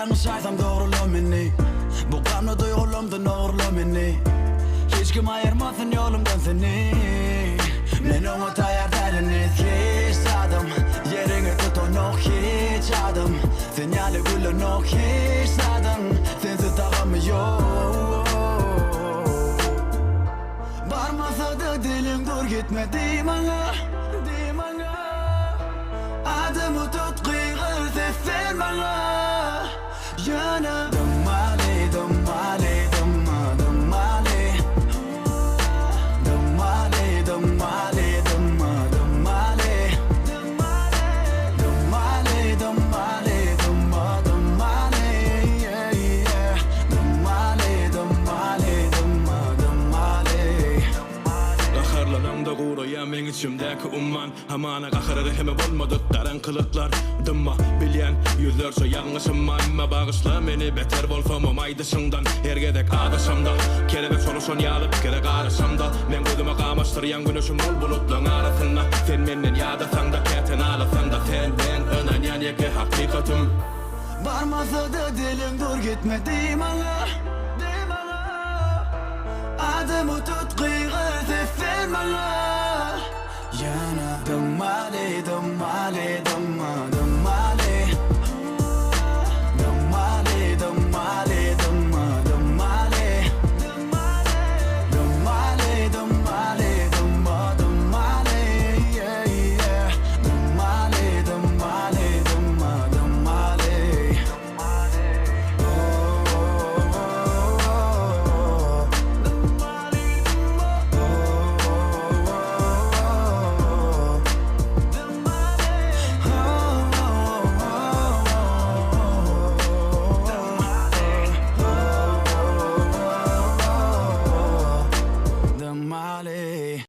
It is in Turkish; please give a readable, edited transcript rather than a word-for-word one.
yanlış aysam doğrula meni. Bu kanlı duygulumdan uğurla beni. Hiç kim ayırmasın yolumdan seni. Men umut ayar deriniz hiç adım. Yerini tutun yok hiç adım. Sinyali gülün yok hiç adım. Sensiz takamıyor. Barmasa da dilim dur gitme di bana. Adımı tut kıygır ses ver bana. Yana Dumali, dumali, dumma, dumali. Dumali, dumali, dumma, dumali. Dumali, dumali, dumma, dumali. Yeah, yeah. Dumali, dumali, dumma, dumali. Qaharlanan da guuraya men içimdäki umman hamana qaharary heme bolmadyk garankylyklar dymma bilýän ýüzlerçe ýalňyşymma emma bagysla meni beter bolsam maýdyşyňdan ergedek adaşamda kelebek soluşan ýalyp gere garaşamda men gözüme gamaşdyrýan güneşim bol bulutlaryň arasynda sen menden ýadasaň da käten alasaň da sen ben önaňan ýeke hakykatym Barmasa da dilim dur gitme di bana. Adımı tut kıygır ses ver bana. Yana Dumali, dumali, dumma,